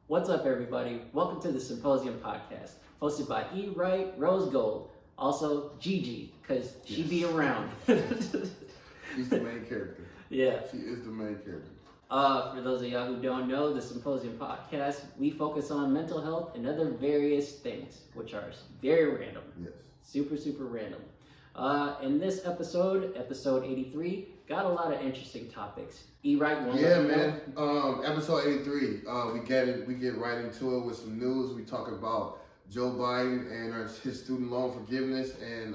What's up, everybody? Welcome to the Symposium podcast, hosted by Wright, Rose Gold, also Gigi, because she be around. She's the main character. Yeah. She is the main character. For those of y'all who don't know, the Symposium podcast, we focus on mental health and other various things, which are very random. Yes. Super random. In this episode 83, got a lot of interesting topics. Wright, you want to let me know? Episode 83. We get right into it with some news. We talk about Joe Biden and his student loan forgiveness and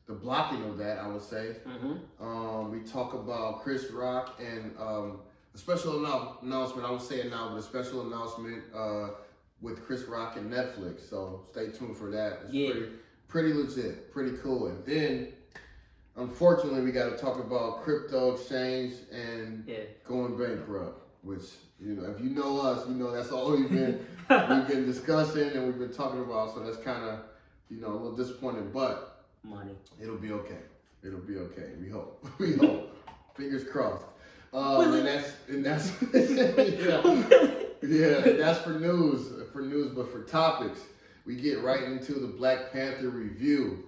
the blocking of that, I would say. Mm-hmm. We talk about Chris Rock and a special announcement. I would say it now, but a special announcement with Chris Rock and Netflix. So stay tuned for that. It's pretty legit, pretty cool. And then, unfortunately, we got to talk about crypto exchange and going bankrupt. Which, you know, if you know us, you know that's all we've been discussing and we've been talking about. So that's kind of, you know, a little disappointing, but money. It'll be okay. It'll be okay. We hope. We hope. Fingers crossed. And that's that's for news. But for topics, we get right into the Black Panther review,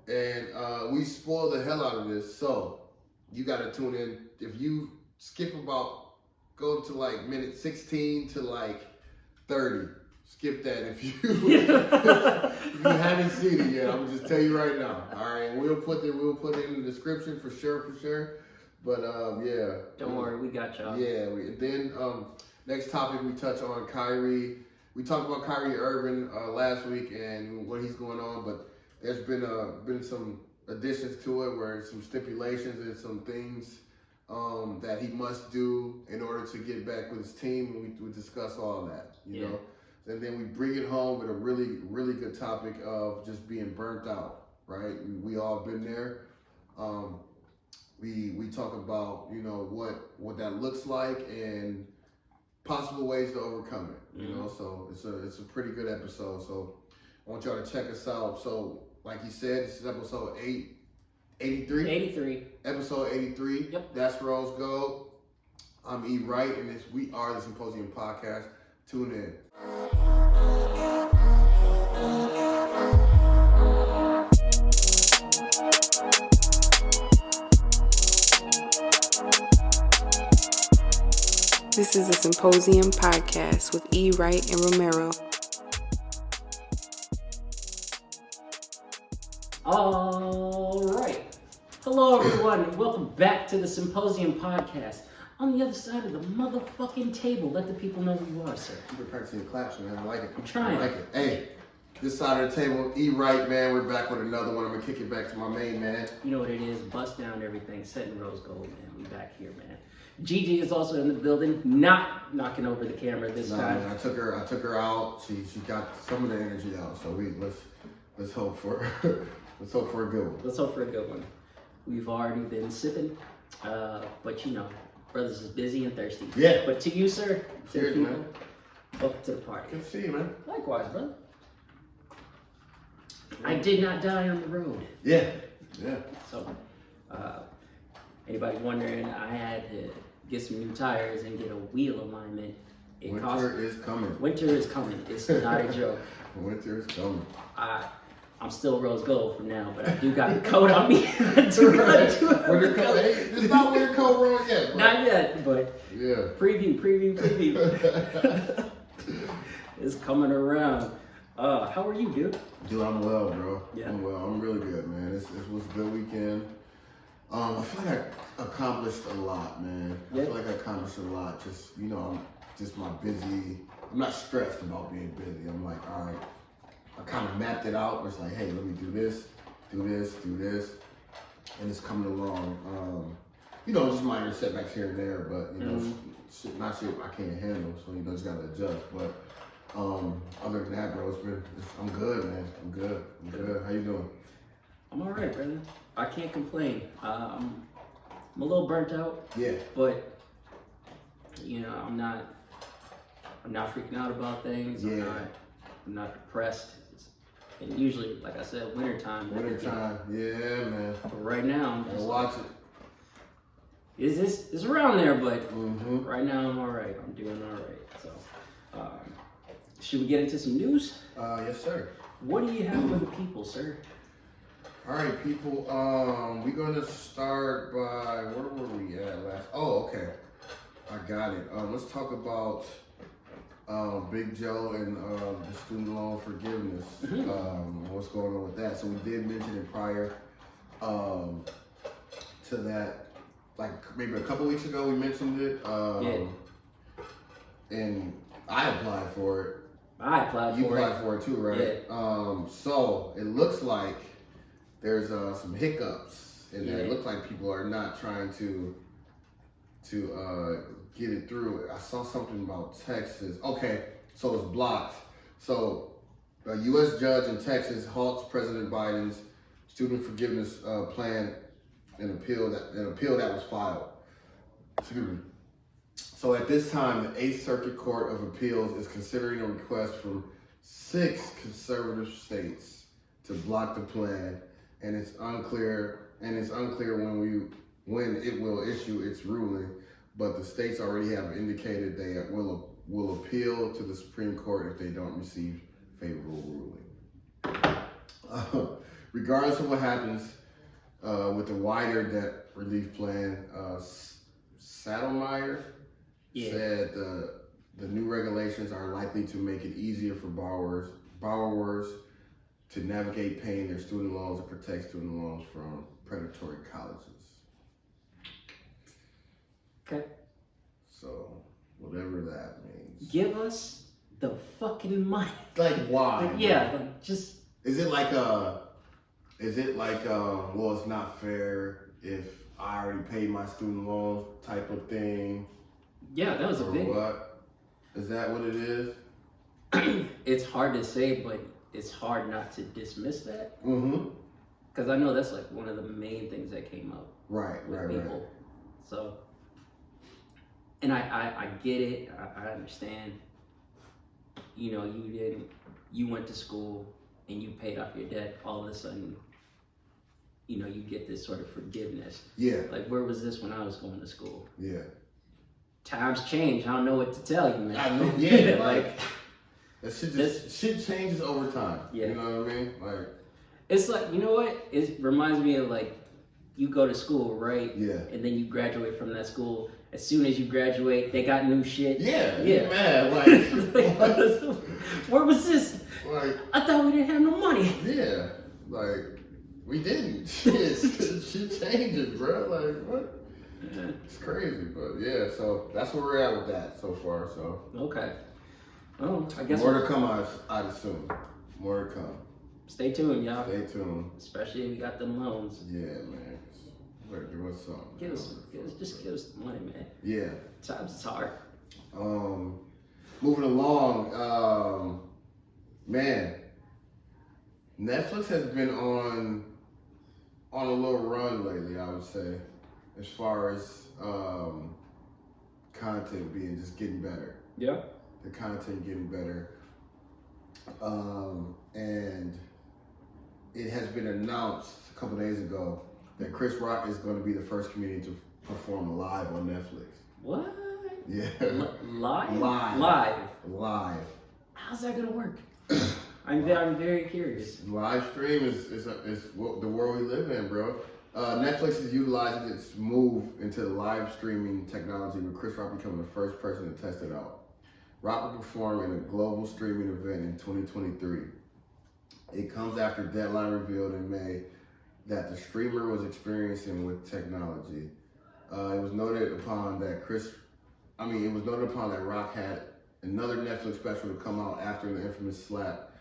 and we spoil the hell out of this. So you got to tune in. If you skip go to like minute 16 to like 30. Skip that if you haven't seen it yet. I'm gonna just tell you right now. All right, we'll put it in the description for sure. But Don't worry, we got y'all. Yeah. Then next topic we touch on Kyrie. We talked about Kyrie Irving last week and what he's going on, but there's been some additions to it where some stipulations and some things that he must do in order to get back with his team, and we discuss all that. You know. And then we bring it home with a really good topic of just being burnt out, right? We all been there. We talk about, you know, what that looks like and possible ways to overcome it, you know? So it's a pretty good episode. So I want y'all to check us out. So like you said, this is episode 83? 83. Episode 83. Yep. That's Rose Gold. I'm E. Wright, and we are the Symposium podcast. Tune in. This is a Symposium podcast with E. Wright and Romero. All right. Hello, everyone. Welcome back to the Symposium podcast. On the other side of the motherfucking table, let the people know who you are, sir. You're practicing the claps, man. I like it. I'm trying. I like it. Hey, this side of the table, E. Wright, man. We're back with another one. I'm gonna kick it back to my main man. You know what it is? Bust down everything. Setting Rose Gold, man. We back here, man. Gigi is also in the building, not knocking over the camera this time. Man, I took her out. She got some of the energy out. So let's hope for a good one. Let's hope for a good one. We've already been sipping, but you know, brothers is busy and thirsty. Yeah. But to you, sir, cheers, man. Welcome to the party. Good to see you, man. Likewise, brother. I did not die on the road. Yeah. So, anybody wondering, I had to get some new tires and get a wheel alignment. Winter is coming. Winter is coming. It's not a joke. Winter is coming. I'm still Rose Gold from now, but I do got the coat on me. Winter coat. Hey, it's not winter coat wrong yet. Bro. Not yet, but yeah. Preview. It's coming around. How are you, dude? Dude, I'm well, bro. Yeah. I'm well. I'm really good, man. This was a good weekend. I feel like I accomplished a lot, man. Yeah. I feel like I accomplished a lot. Just, you know, I'm not stressed about being busy. I'm like, all right. I kind of mapped it out. Where it's like, hey, let me do this, and it's coming along. You know, just minor setbacks here and there, but you know, not shit I can't handle. So you know, just gotta adjust. But other than that, bro, I'm good, man. I'm good. How you doing? I'm all right, brother. I can't complain. I'm a little burnt out. Yeah. But you know, I'm not freaking out about things. Yeah. I'm not depressed. And usually, like I said, wintertime. Yeah, man. But right now, I'm watch it. It's around there, but right now I'm all right. I'm doing all right. So Should we get into some news? Yes, sir. What do you have for the people, sir? All right, people. We're gonna start by where were we at last? Oh, okay. I got it. Let's talk about Big Joe and the student loan forgiveness. What's going on with that? So we did mention it prior to that, like maybe a couple weeks ago. We mentioned it. And I applied for it. I applied for it. You applied for it too, right? Yeah. So it looks like there's some hiccups in there. It looks like people are not trying to get it through. I saw something about Texas. Okay, so it's blocked. So a U.S. judge in Texas halts President Biden's student forgiveness plan, an appeal that was filed. Excuse me. So at this time, the 8th Circuit Court of Appeals is considering a request from 6 conservative states to block the plan, and it's unclear when it will issue its ruling. But the states already have indicated they will appeal to the Supreme Court if they don't receive favorable ruling. Regardless of what happens with the wider debt relief plan, Saddlemeyer said the new regulations are likely to make it easier for borrowers to navigate paying their student loans and protect student loans from predatory colleges. Okay. So, whatever that means. Give us the fucking money. Like, why? Like, just. Is it like, well, it's not fair if I already paid my student loans type of thing? Yeah, that was a big one. What? Is that what it is? It's hard to say, but it's hard not to dismiss that. Mm-hmm. Because I know that's like one of the main things that came up. Right. So, and I get it. I understand. You know, you went to school and you paid off your debt. All of a sudden, you know, you get this sort of forgiveness. Yeah. Like, where was this when I was going to school? Yeah. Times change. I don't know what to tell you, man. I know. Yeah. like that shit changes over time. Yeah. You know what I mean? Like, it's like, you know what? It reminds me of like, you go to school, right? Yeah. And then you graduate from that school. As soon as you graduate, they got new shit. Yeah. Yeah. Man, like, where was this? Like, I thought we didn't have no money. Yeah. Like, we didn't. Shit changes, bro. Like, what? It's crazy, but yeah, so that's where we're at with that so far. So okay. Oh, I guess more to come. I'd assume more to come. Stay tuned, y'all. Stay tuned. Especially if you got them loans. Yeah, man. Better give us something. Give us the money, man. Yeah. Times it's hard. Moving along. Man, Netflix has been on a little run lately, I would say, as far as content just getting better. Yeah. The content getting better. And it has been announced a couple days ago that Chris Rock is going to be the first comedian to perform live on Netflix. What? Yeah. Live. How's that gonna work? I'm very curious. Live stream is the world we live in, bro. Netflix is utilizing its move into live streaming technology, with Chris Rock becoming the first person to test it out. Rock will perform in a global streaming event in 2023. It comes after Deadline revealed in May that the streamer was experiencing with technology. It was noted upon that Rock had another Netflix special to come out after the infamous slap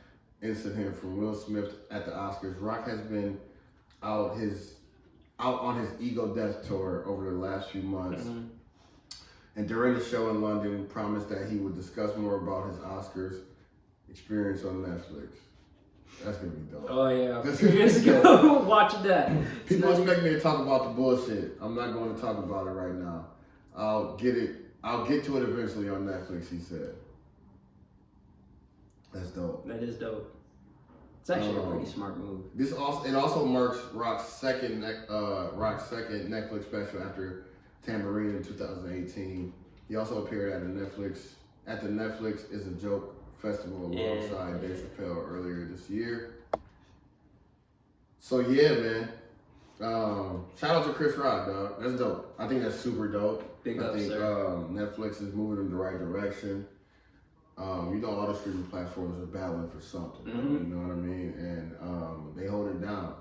incident from Will Smith at the Oscars. Rock has been out on his ego death tour over the last few months. Mm-hmm. And during the show in London, promised that he would discuss more about his Oscars experience on Netflix. That's gonna be dope. Oh yeah, let's go watching that. People expect me to talk about the bullshit. I'm not going to talk about it right now. I'll get to it eventually on Netflix, he said. That's dope. That is dope. It's actually a pretty smart move. It also marks Rock's second Netflix special after Tambourine in 2018. He also appeared at the Netflix is a Joke Festival Yeah. alongside Dave Chappelle earlier this year. So yeah, man. Shout out to Chris Rock, dog. That's dope. I think that's super dope. Big I up, think sir. Netflix is moving in the right direction. You know, all the streaming platforms are battling for something. Mhm. You know what I mean? And they hold it down.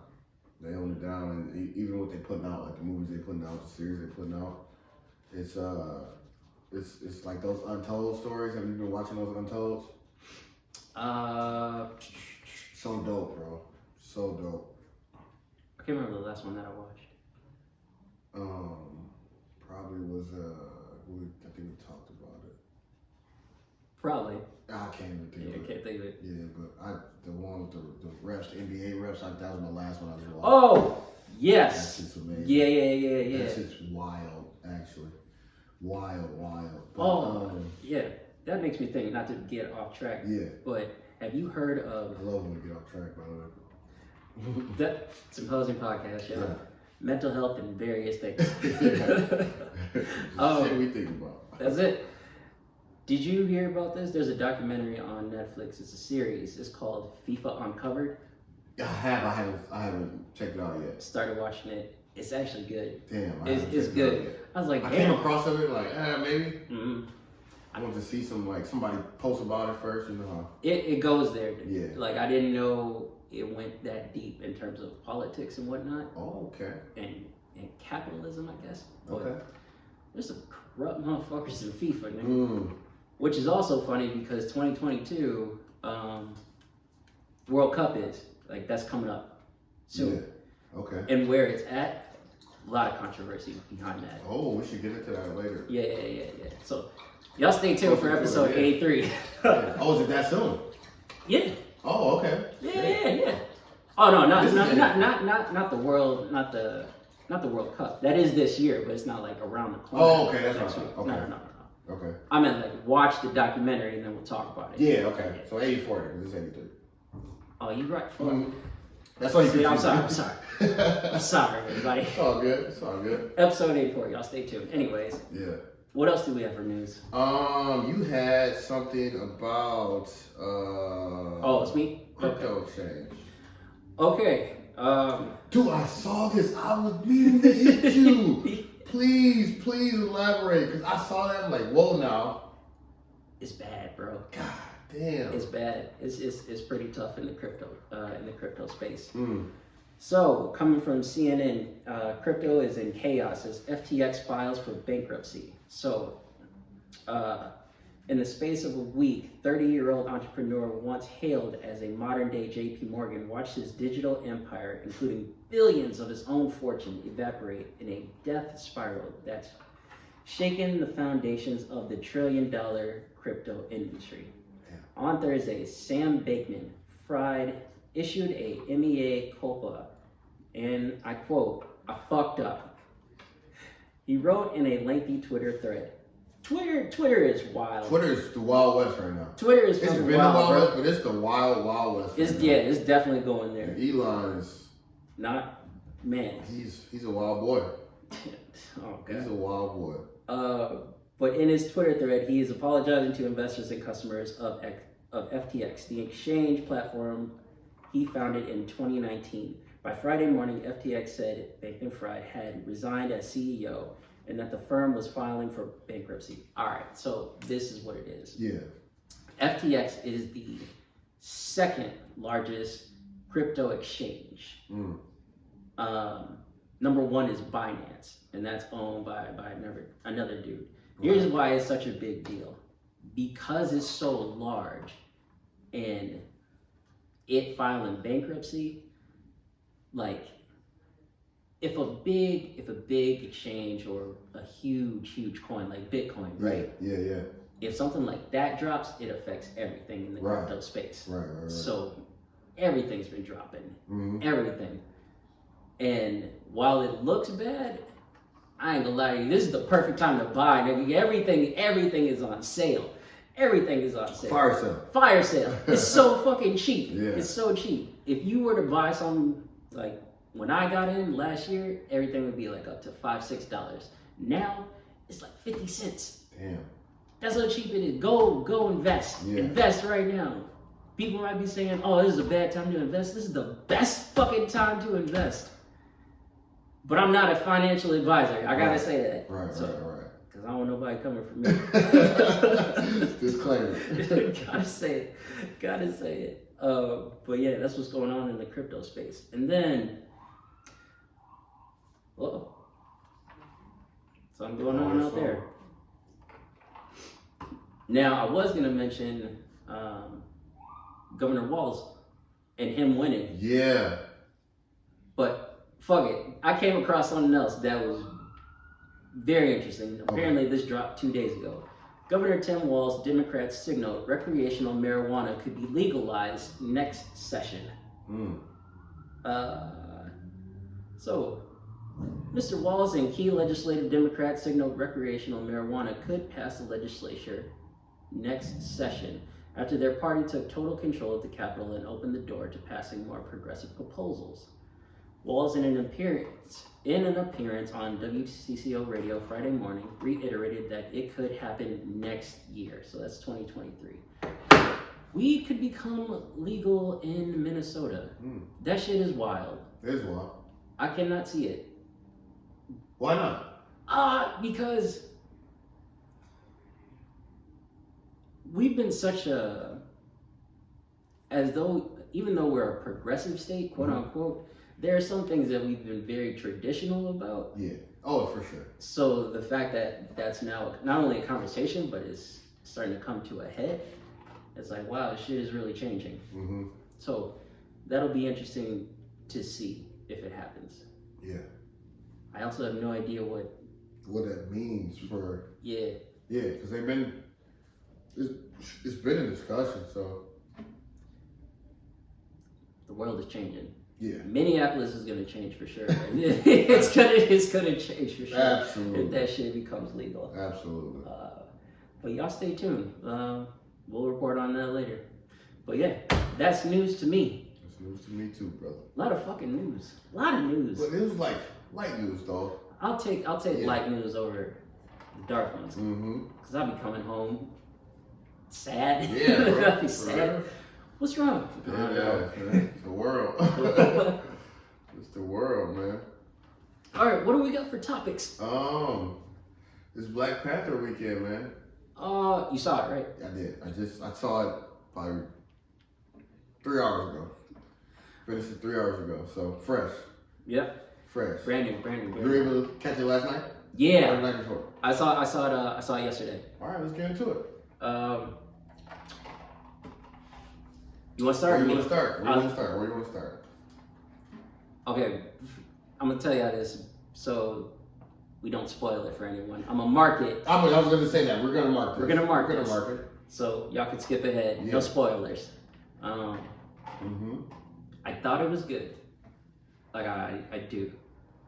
They hold it down, and even what they putting out, like the movies they putting out, the series they putting out, it's like those Untold stories. Have you been watching those Untolds? So dope, bro. So dope. I can't remember the last one that I watched. Probably was I think we talked about it. Probably. I can't even think Yeah, of I it. can't think of it. Yeah, but the one with the refs, the NBA refs, that was my last one I was watching. Oh, That yes. shit's amazing. Yeah. That shit's wild, actually. Wild. But, Oh, yeah. That makes me think, not to get off track, yeah. but have you heard of I love when we get off track, by the way. the Symposium podcast, yeah? Yeah. Mental health and various things. Shit we think about. That's it. Did you hear about this? There's a documentary on Netflix. It's a series. It's called FIFA Uncovered. I haven't checked it out yet. Started watching it. It's actually good. Damn, It's haven't checked it out good. yet. I was like, I damn. came across it like, maybe. Mhm. I wanted to see somebody post about it first, you know how. It goes there. Yeah. Like, I didn't know it went that deep in terms of politics and whatnot, Oh, okay. and capitalism, I guess. But Okay. there's some corrupt motherfuckers in FIFA, nigga. Mm. Which is also funny because 2022 World Cup is like that's coming up soon, Yeah. Okay. and where it's at, a lot of controversy behind that. Oh, we should get into that later. Yeah. So y'all stay tuned for episode Yeah. 83. Yeah. Oh, is it that soon? Yeah. Oh, okay. Yeah. Oh no, This is it. not the world, not the World Cup. That is this year, but it's not like around the corner. Oh, okay, that's next right. week. Okay. No. Okay. I meant like watch the documentary and then we'll talk about it. Yeah, okay. So 84, because it's 83. Oh, you right. That's all you See, can I'm do. sorry. I'm sorry, everybody. It's all good. It's all good. Episode 84, y'all stay tuned. Anyways, Yeah. what else do we have for news? You had something about Oh, it's me? crypto change. Okay. Dude, I saw this. I was meaning to hit you. Please elaborate, because I saw that. I'm like, whoa, now. It's bad, bro. God damn. It's bad. It's pretty tough in the crypto space. Mm. So, coming from CNN, crypto is in chaos as FTX files for bankruptcy. So, in the space of a week, 30-year-old entrepreneur once hailed as a modern-day JP Morgan watched his digital empire, including billions of his own fortune, evaporate in a death spiral that's shaken the foundations of the trillion-dollar crypto industry. Yeah. On Thursday, Sam Bankman-Fried issued a mea culpa, and I quote, "I fucked up." He wrote in a lengthy Twitter thread. Twitter is wild. Twitter is the Wild West right now. Twitter is It's fucking been wild, the Wild bro. West, but it's the Wild West. It's right yeah, now. it's definitely going there. And Elon is Not man. he's a wild boy. Oh He's god. a wild boy. But in his Twitter thread, he is apologizing to investors and customers of FTX, the exchange platform he founded in 2019. By Friday morning, FTX said Bankman-Fried had resigned as CEO and that the firm was filing for bankruptcy. All right, so this is what it is. Yeah. FTX is the second largest crypto exchange. Mm. Number one is Binance, and that's owned by another dude. Here's why it's such a big deal. Because it's so large and it filing bankruptcy, like if a big exchange or a huge coin like Bitcoin, right? Yeah. If something like that drops, it affects everything in the Right. crypto space. Right. So everything's been dropping. Mm-hmm. Everything. And while it looks bad, I ain't gonna lie to you, this is the perfect time to buy, nigga. Everything is on sale. Everything is on sale. Fire sale. It's so fucking cheap. Yeah. It's so cheap. If you were to buy some, like when I got in last year, everything would be like up to $5-6. Now it's like 50 cents. Damn. That's how cheap it is. Go invest. Yeah. Invest right now. People might be saying, oh, this is a bad time to invest. This is the best fucking time to invest. But I'm not a financial advisor. I gotta say that. Right. Because I don't want nobody coming for me. Disclaimer. Gotta say it. But yeah, that's what's going on in the crypto space. And then, something going on out there. Now, I was gonna mention Governor Walz and him winning. Yeah. But fuck it. I came across something else that was very interesting. Apparently, this dropped 2 days ago. Governor Tim Walz, Democrats signaled recreational marijuana could be legalized next session. So, Mr. Walz and key legislative Democrats signaled recreational marijuana could pass the legislature next session after their party took total control of the Capitol and opened the door to passing more progressive proposals. Walz, in an appearance on WCCO radio Friday morning, reiterated that it could happen next year. So that's 2023. Weed could become legal in Minnesota. That shit is wild. It is wild. I cannot see it. Why not? Because we've been even though we're a progressive state, quote unquote, there are some things that we've been very traditional about. Yeah. Oh, for sure. So the fact that that's now not only a conversation, but it's starting to come to a head, it's like, wow, this shit is really changing. So that'll be interesting to see if it happens. Yeah. I also have no idea what that means for. Yeah, because it's been a discussion. So the world is changing. Yeah. Minneapolis is gonna change for sure. It's gonna change for sure. Absolutely. If that shit becomes legal. Absolutely. But y'all stay tuned. We'll report on that later. But yeah, that's news to me. It's news to me too, brother. A lot of fucking news. A lot of news. But it was like light news though. I'll take light news over the dark ones. Cause I'll be coming home sad. Yeah, bro. I'll be sad. What's wrong? Yeah, it's the world. It's the world, man. All right, what do we got for topics? It's Black Panther weekend, man. You saw it, right? I did. I saw it probably 3 hours ago. Finished it 3 hours ago. So fresh. Yep. Fresh. Brand new. You were able to catch it last night? Yeah. Or the night before? I saw it yesterday. All right, let's get into it. You want to start? Where do you want to start? Okay, I'm gonna tell you this so we don't spoil it for anyone. I'm gonna mark it. I was gonna say that we're gonna mark it. We're gonna mark it. So y'all can skip ahead. Yeah. No spoilers. I thought it was good. Like I do.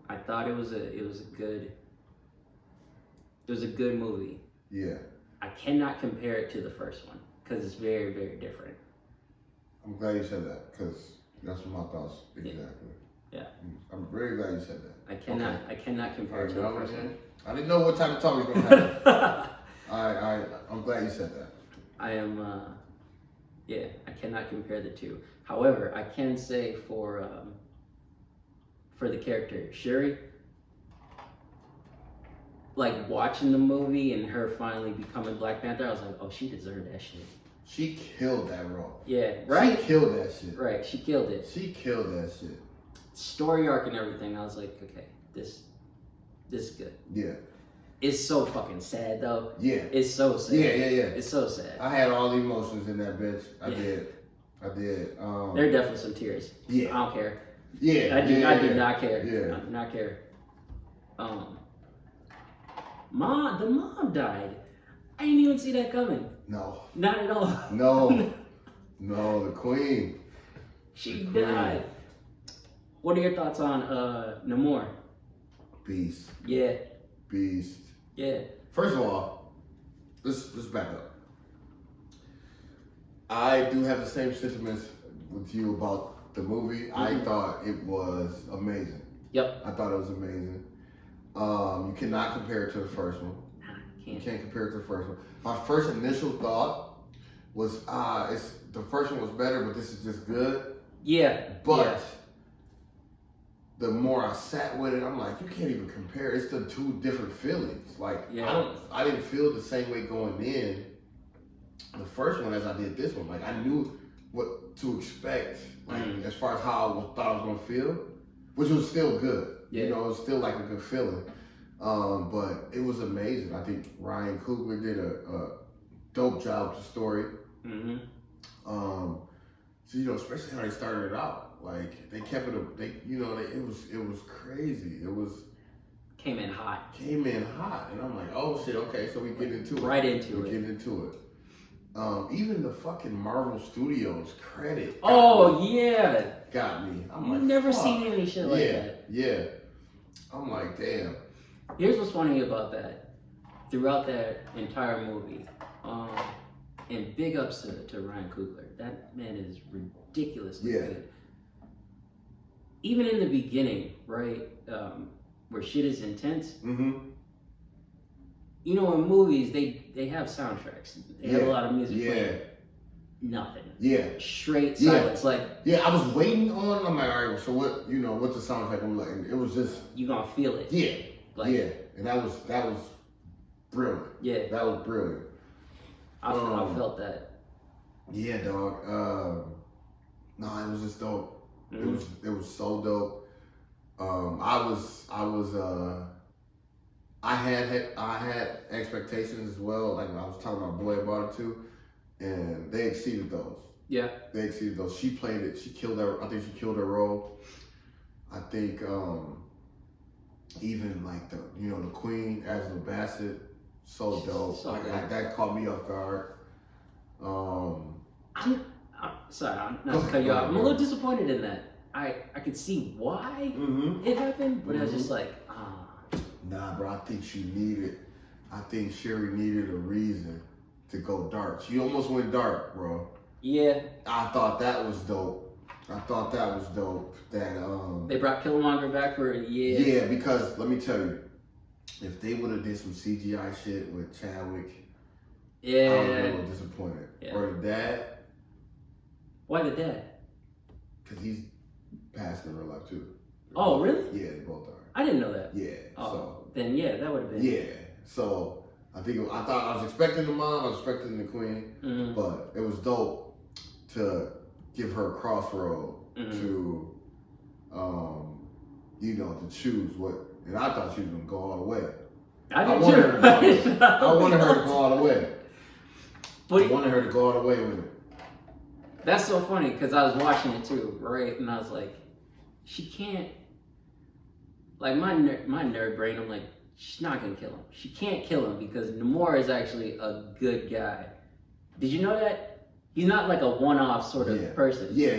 I thought it was a good movie. Yeah. I cannot compare it to the first one because it's very, very different. I'm glad you said that because that's my thoughts exactly. Yeah. I'm very glad you said that. I cannot compare it to the first one. I didn't know what type of talk we was gonna have. I'm glad you said that. I am. I cannot compare the two. However, I can say for the character Shuri, like watching the movie and her finally becoming Black Panther, I was like, oh, she deserved that shit. She killed that role. Yeah, right? She killed that shit. Right, she killed it. She killed that shit. Story arc and everything, I was like, okay, this is good. Yeah. It's so fucking sad though. Yeah. It's so sad. Yeah. It's so sad. I had all the emotions in that bitch. I did. There are definitely some tears. Yeah. I don't care. Yeah. I do not care. Yeah. I do not care. The mom died. I didn't even see that coming. No. Not at all. No. No, the queen. She died. What are your thoughts on Namor? Beast. Yeah. Beast. Yeah. First of all, let's back up. I do have the same sentiments with you about the movie. I thought it was amazing. Yep. I thought it was amazing. You cannot compare it to the first one. You can't compare it to the first one. My first initial thought was, the first one was better, but this is just good. Yeah. But the more I sat with it, I'm like, you can't even compare. It's the two different feelings. Like, I didn't feel the same way going in the first one as I did this one. Like, I knew what to expect, like, as far as how I thought I was going to feel, which was still good. Yeah. You know, it was still like a good feeling. But it was amazing. I think Ryan Coogler did a dope job with the story. Mm-hmm. So, you know, especially how they started it out. Like, they kept it, it was crazy. It was... Came in hot. And I'm like, oh shit, okay, so we get into it. Right into we it. get into it. Even the fucking Marvel Studios credit. Got me. I'm You've like, never fuck. seen any shit like that. Yeah. I'm like, damn. Here's what's funny about that. Throughout that entire movie, and big ups to Ryan Coogler. That man is ridiculously good. Even in the beginning, right, where shit is intense. Mm-hmm. You know, in movies, they have soundtracks. They have a lot of music playing. Nothing. Yeah. Straight silence. Like, I was waiting on. I'm like, all right. So what? You know, what's the soundtrack? I'm like, and it was just. You gonna feel it. And that was brilliant. Yeah. That was brilliant. I felt that. Yeah, dog. No, it was just dope. Mm-hmm. It was so dope. I had expectations as well. Like I was telling my boy about it too, and they exceeded those. Yeah, they exceeded those. She played it. She killed her. I think she killed her role. I think even like the Queen as the Bassett, so dope. So like that caught me off guard. I'm sorry, I'm not to cut you off. I'm a little disappointed in that. I could see why it happened, but I was just like, Nah, bro, I think Sherry needed a reason to go dark. She almost went dark, bro. Yeah. I thought that was dope. That they brought Killmonger back for a year. Yeah, because let me tell you, if they would have did some CGI shit with Chadwick, I would have been a little disappointed. Yeah. Or the dad. Why the dad? Because he's passed in real life too. Oh, really? Yeah, they both are. I didn't know that. Yeah. Oh, so then that would have been. Yeah. So I was expecting the mom, I was expecting the queen, but it was dope to give her a crossroad to, to choose what. And I thought she was gonna go all the way. I wanted her to go all the way. But I wanted her to go all the way with it. That's so funny because I was watching it too, right? And I was like, she can't. Like my nerd brain, I'm like, she's not gonna kill him. She can't kill him because Namor is actually a good guy. Did you know that? He's not like a one-off sort of person. Yeah.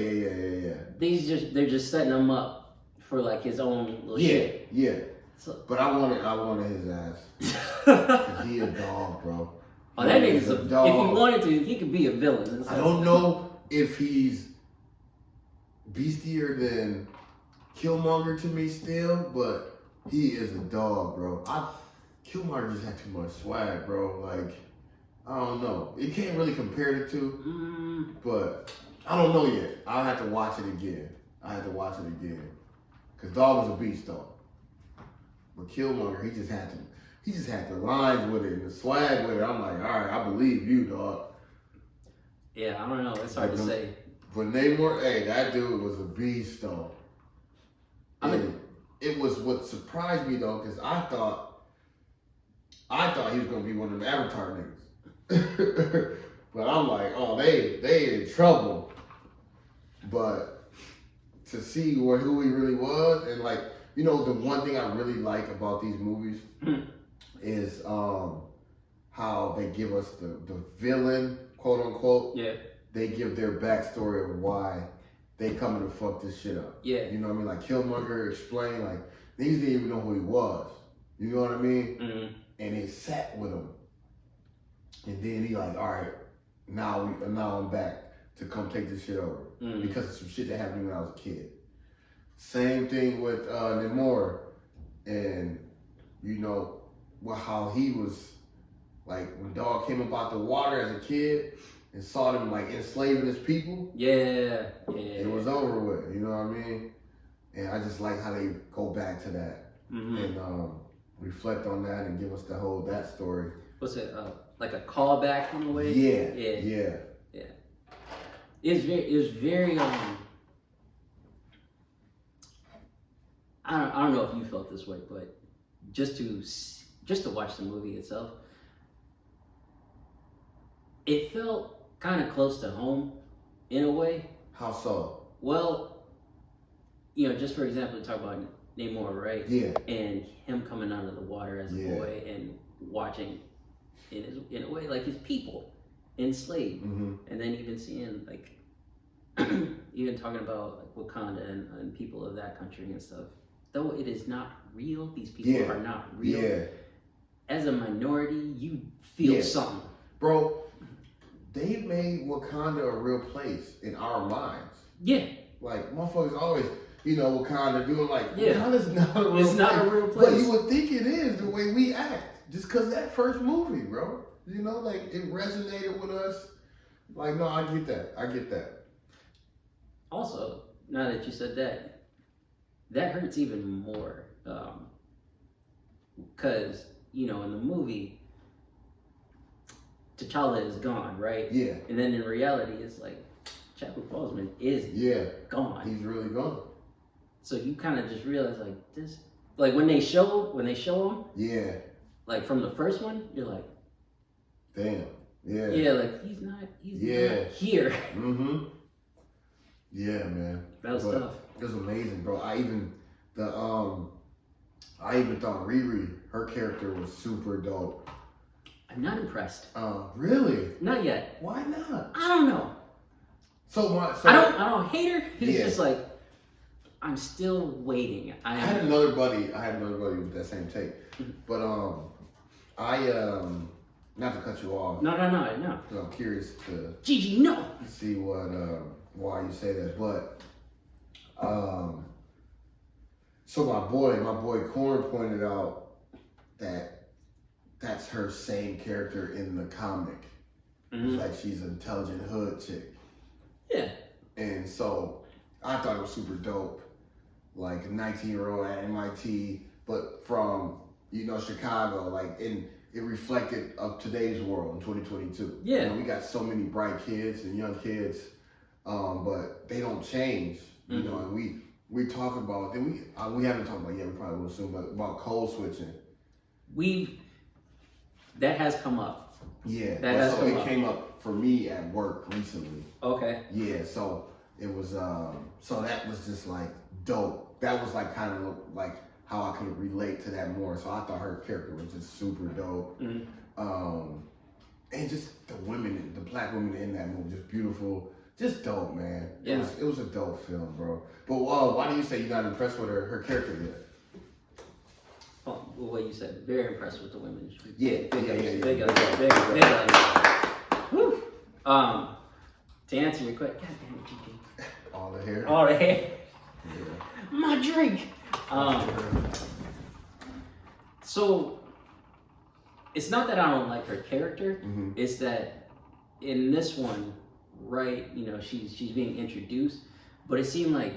They're just setting him up for like his own little shit. Yeah. So, but I wanted his ass. Cause he a dog, bro. Oh, that nigga's a dog. If he wanted to, he could be a villain. I don't know if he's beastier than Killmonger to me still, but he is a dog, bro. Killmonger just had too much swag, bro. Like, I don't know. You can't really compare the two, but I don't know yet. I'll have to watch it again. Cause dog was a beast, though. But Killmonger, he just had the lines with it and the swag with it. I'm like, all right, I believe you, dog. Yeah, I don't know. It's hard to say. But Namor, that dude was a beast, though. It was what surprised me though, because I thought he was gonna be one of them Avatar niggas. But I'm like, oh, they in trouble. But to see who he really was, and like, the one thing I really like about these movies is how they give us the villain, quote unquote. Yeah. They give their backstory of why they coming to fuck this shit up. Yeah. You know what I mean? Like Killmonger explained, like, niggas didn't even know who he was. You know what I mean? Mm-hmm. And they sat with him. And then he like, all right, now I'm back to come take this shit over. Because of some shit that happened to me when I was a kid. Same thing with Namor. And, how he was Like when dog came up out the water as a kid and saw them like enslaving his people. Yeah. It was over with. You know what I mean? And I just like how they go back to that and reflect on that and give us that story. What's it? Like a callback in a way? Yeah. It was very I don't know if you felt this way, but just to watch the movie itself, it felt kind of close to home in a way. How so? Well, just for example, talk about Namor, right? Yeah. And him coming out of the water as a boy and watching in a way like his people enslaved, and then even seeing like even talking about like Wakanda and people of that country and stuff. Though it is not real, these people are not real. Yeah. As a minority, you feel something, bro. They made Wakanda a real place in our minds. Yeah. Like motherfuckers always, Wakanda doing like Wakanda's not a real place. It's not a real place. But you would think it is the way we act. Just cause that first movie, bro. Like it resonated with us. Like, no, I get that. Also, now that you said that hurts even more. Cause, in the movie, T'Challa is gone, right? Yeah. And then in reality, it's like Chadwick Boseman is gone. He's really gone. So you kind of just realize like this, like when they show him, like from the first one, you're like, damn, yeah, like he's not here. Yeah, man. That was tough. It was amazing, bro. I even thought Riri, her character was super dope. I'm not impressed. Really? Not yet. Why not? I don't know. I don't hate her. It's just like I'm still waiting. I had another buddy with that same take. But not to cut you off. No. I'm curious to Gigi, no. see why you say that. But so my boy Corn pointed out that that's her same character in the comic. It's like she's an intelligent hood chick. Yeah. And so I thought it was super dope. Like a 19-year-old at MIT, but from, Chicago, like it reflected of today's world in 2022. Yeah. We got so many bright kids and young kids, but they don't change, and we talk about, and we haven't talked about, we probably will soon, but about code switching. That has come up. Yeah. It came up for me at work recently. Okay. Yeah, so it was, so that was just like dope. That was like kind of like how I could relate to that more. So I thought her character was just super dope. And just the black women in that movie, just beautiful, just dope, man. Yeah. It was a dope film, bro. But why do you say you're not impressed with her character yet? Oh, well, what you said, very impressed with the women. Big Whew. To answer your question, God damn it, GD. All the hair. Yeah. My drink. So it's not that I don't like her character. It's that in this one, right? She's being introduced, but it seemed like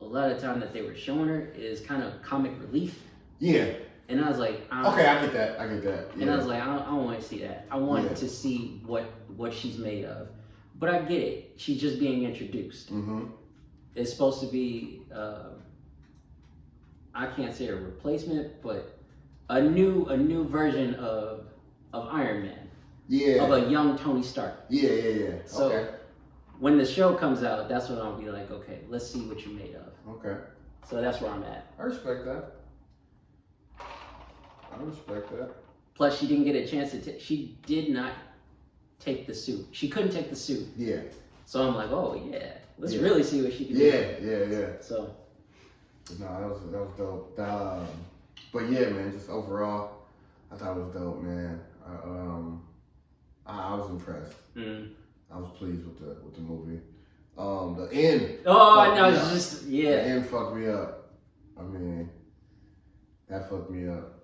a lot of time that they were showing her is kind of comic relief. Yeah. And I was like, I get that. Yeah. And I was like, I don't want to see that. I want to see what she's made of. But I get it. She's just being introduced. It's supposed to be, I can't say a replacement, but a new version of Iron Man. Yeah. Of a young Tony Stark. Yeah. So when the show comes out, that's when I'll be like, okay, let's see what you're made of. Okay. So that's where I'm at. I respect that. Plus, she didn't get a chance to she did not take the suit. She couldn't take the suit. Yeah. So I'm like, oh yeah, let's really see what she can do. Yeah. So. No, that was dope. But yeah, man, just overall, I thought it was dope, man. I was impressed. I was pleased with the movie. The end. Oh no, it's just The end fucked me up. I mean, that fucked me up.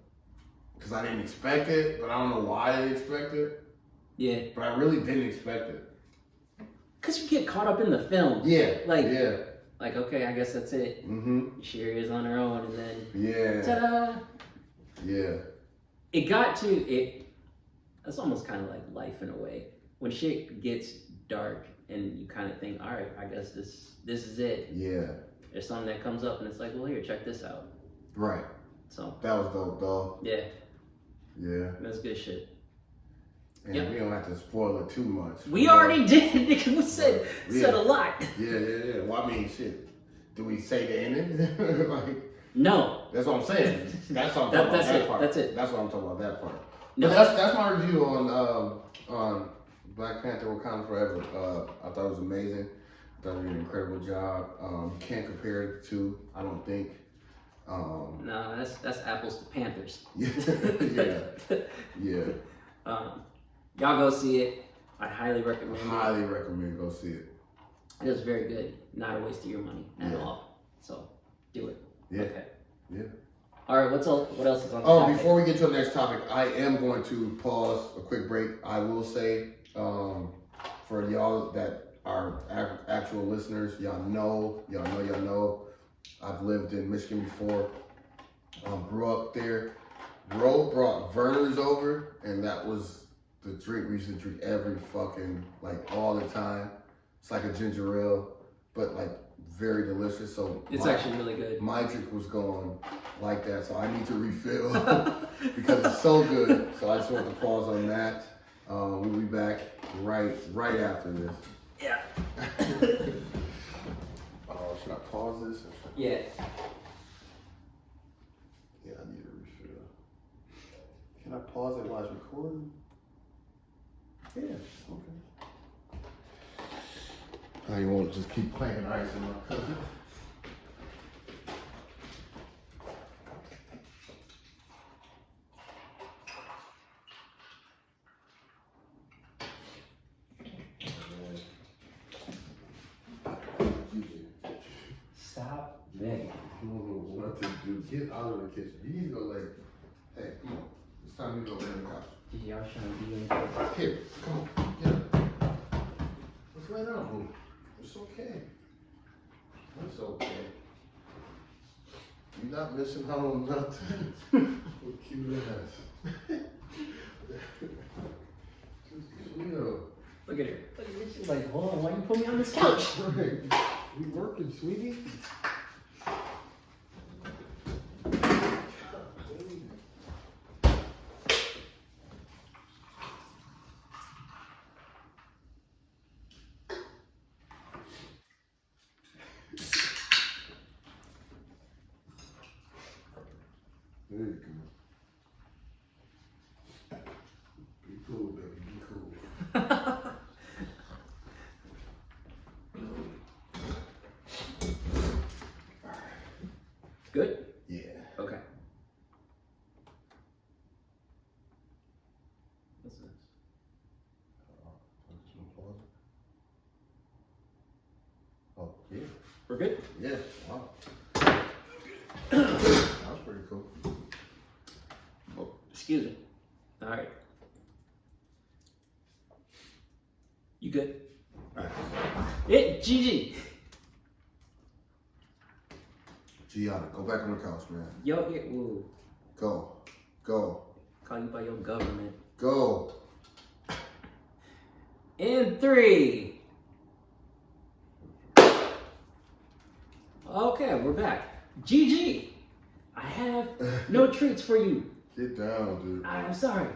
because I didn't expect it, but I don't know why I didn't expect it. Yeah. But I really didn't expect it. Cause you get caught up in the film. Yeah. Like, yeah. Like, okay, I guess that's it. Mm-hmm. She is on her own, and then Yeah. ta-da! Yeah. It got to it. It's almost kind of like life in a way. When shit gets dark, and you kind of think, all right, I guess this is it. Yeah. There's something that comes up, and it's like, well, here, check this out. Right. So that was dope, though. Yeah. Yeah. That's good shit. And we don't have to spoil it too much. We already did. We said a lot. Yeah. Well, I mean, shit. Do we say the ending? Like, no. That's what I'm saying. That's what I'm talking about. That part. That's it. That's what I'm talking about. That part. No. But that's my review on Black Panther: Wakanda Forever. I thought it was amazing. I thought it did an incredible job. You can't compare it to, I don't think. No, that's apples to Panthers. Yeah. Y'all go see it. I highly recommend it. Highly recommend go see it. It was very good. Not a waste of your money at all. So do it. Yeah. Okay. Yeah. All right. What else is on the topic? Before we get to the next topic, I am going to pause a quick break. I will say, for y'all that are actual listeners, y'all know. I've lived in Michigan before. Grew up there. Bro brought Vernors over, and that was the drink we used to drink every fucking, like, all the time. It's like a ginger ale, but like very delicious. So it's actually really good. My drink was going like that, so I need to refill because it's so good. So I just want to pause on that. We'll be back right after this. Yeah. Should I pause this? Yeah. Yeah, I need to refill. Can I pause it while it's recording? Yeah, okay. I won't just keep playing ice in my cup. Stop begging. I don't know what to do. Get out of the kitchen. You need to go lay. Hey, come on. It's time to go lay on the couch. Y'all trying to be in Here, come on. Get up. Let's lay down, boo. It's okay. It's okay. You're not missing out on nothing. What cute ass. Just chill. Look at her. Look at her. She's like, hold on, why you put me on this couch? Right. We working, sweetie. There you go. Be cool, baby. Be cool. Good? Yeah. Okay. What's this? Oh, yeah. We're good? Yeah. Wow. That was pretty cool. Oh, excuse me. All right. You good? All right. Hey, GG. Gianna, go back on the couch, man. Yo, yeah, ooh. Go. Call you by your government. Go. In 3. Okay, we're back. GG. I have no treats for you. Get down, dude. I'm sorry.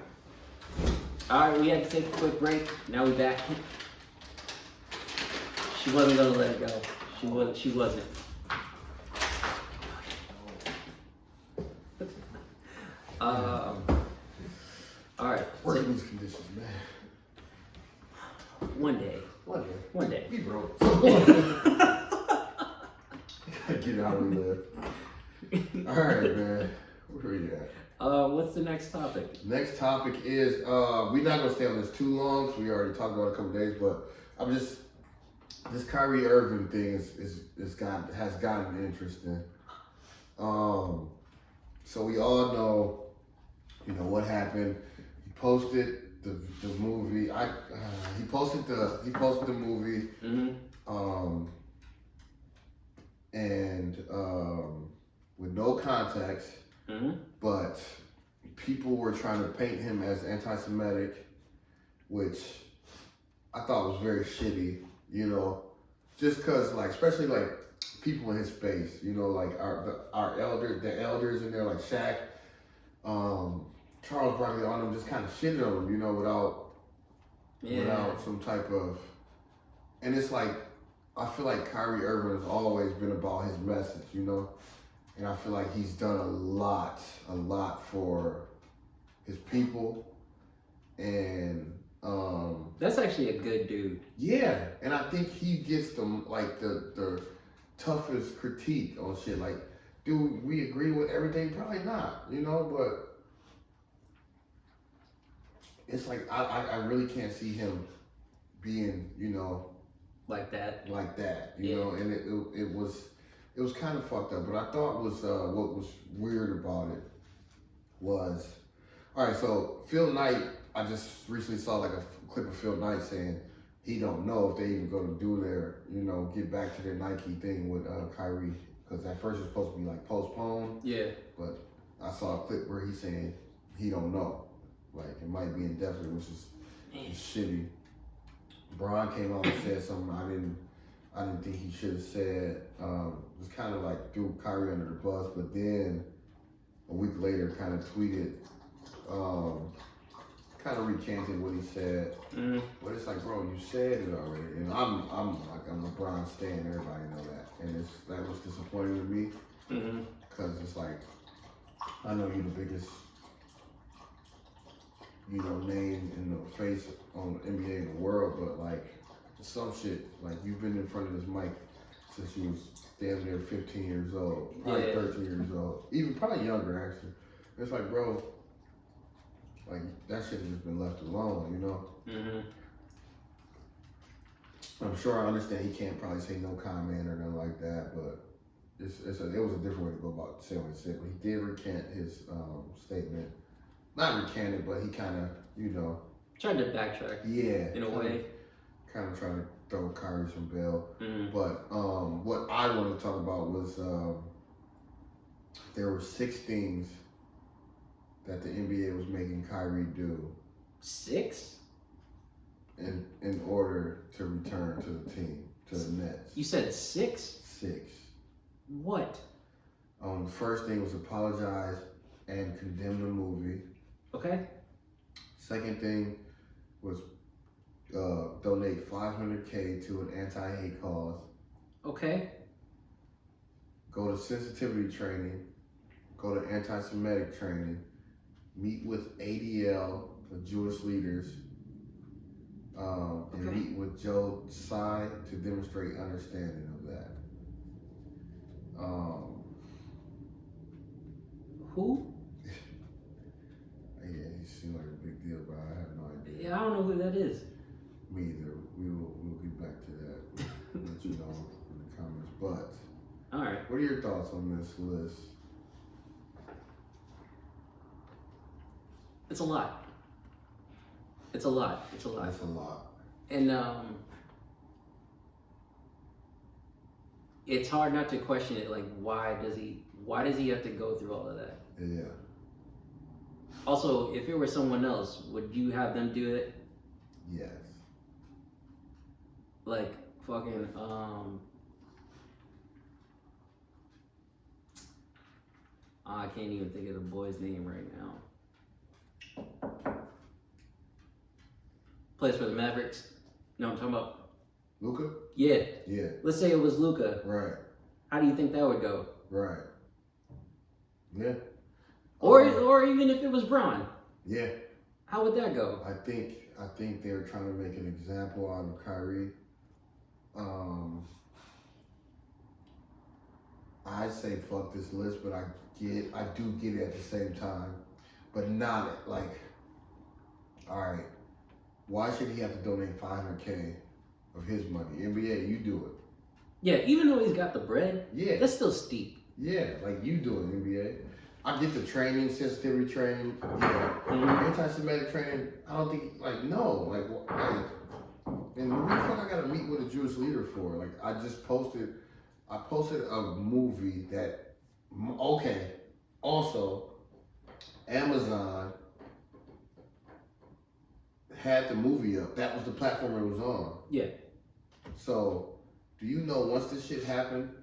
All right, we had to take a quick break. Now we're back. She wasn't gonna let it go. She wasn't. All right. Working these conditions, man. One day. We broke. Get out of there. All right, man. Where are you at? What's the next topic? Next topic is we're not gonna stay on this too long because we already talked about it a couple days, but I'm just this Kyrie Irving thing has gotten interesting. So we all know you know what happened. He posted the movie. He posted the movie. And with no context, but people were trying to paint him as anti-Semitic, which I thought was very shitty, you know, just cause like, especially like people in his space, you know, like our elders, the elders in there, like Shaq, Charles Barkley, on them, just kind of shitted on him, you know, without some type of, and it's like, I feel like Kyrie Irving has always been about his message, you know, and I feel like he's done a lot for his people, and that's actually a good dude. Yeah, and I think he gets the toughest critique on shit. Like, do we agree with everything? Probably not, you know, but it's like I really can't see him being, you know, like that, you know, and it was kind of fucked up. But I thought was what was weird about it was, all right, so Phil Knight, I just recently saw like a clip of Phil Knight saying he don't know if they even going to do their, you know, get back to their Nike thing with Kyrie, because at first it was supposed to be like postponed. Yeah. But I saw a clip where he's saying he don't know, like it might be indefinite, which is shitty. Bron came out and said something I didn't think he should have said. It was kind of like threw Kyrie under the bus, but then a week later kind of tweeted, kind of recanted what he said. But it's like, bro, you said it already. And I'm a Bron stan, everybody know that. And that was disappointing to me. Because it's like, I know you're the biggest, you know, name in the face on the NBA in the world, but like some shit, like you've been in front of this mic since you was damn near 15 years old, probably 13 years old, even probably younger actually. It's like, bro, like that shit has just been left alone, you know? I'm sure I understand he can't probably say no comment or nothing like that, but it was a different way to go about saying what he said. But he did recant his statement. Not recanted, but he kind of, you know, tried to backtrack. Yeah, in a way. Kind of trying to throw Kyrie some bail. But what I want to talk about was there were 6 things that the NBA was making Kyrie do. 6? In order to return to the team, to the Nets. You said 6? 6. What? The first thing was apologize and condemn the movie. Okay. Second thing was donate $500K to an anti-hate cause. Okay. Go to sensitivity training. Go to anti-Semitic training. Meet with ADL, the Jewish leaders. And meet with Joe Tsai to demonstrate understanding of that. Who? Yeah, he seemed like a big deal, but I have no idea. Yeah, I don't know who that is. Me either. We'll get back to that. Let you know in the comments. But all right, what are your thoughts on this list? It's a lot. It's a lot. And it's hard not to question it. Like, why does he have to go through all of that? Yeah. Also, if it were someone else, would you have them do it? Yes. Like, fucking, I can't even think of the boy's name right now. Plays for the Mavericks. You know what I'm talking about? Luka? Yeah. Yeah. Let's say it was Luka. Right. How do you think that would go? Right. Yeah. Or even if it was Bron. Yeah. How would that go? I think they're trying to make an example out of Kyrie. I say fuck this list, but I do get it at the same time, but not like, all right, why should he have to donate $500K of his money? NBA, you do it. Yeah, even though he's got the bread, yeah, that's still steep. Yeah, like you do it, NBA. I get the training, sensitivity training, anti-Semitic training. I don't think no, and what the fuck I gotta meet with a Jewish leader for? Like I posted a movie that also Amazon had the movie up. That was the platform it was on. Yeah. So, do you know once this shit happened?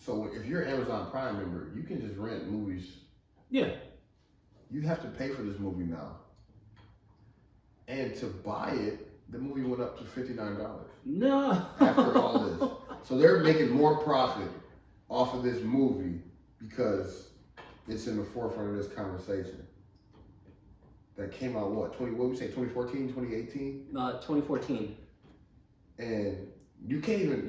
So if you're an Amazon Prime member, you can just rent movies. Yeah. You have to pay for this movie now. And to buy it, the movie went up to $59. No. After all this. So they're making more profit off of this movie because it's in the forefront of this conversation. That came out, what would we say, 2014, 2018? 2014. And you can't even,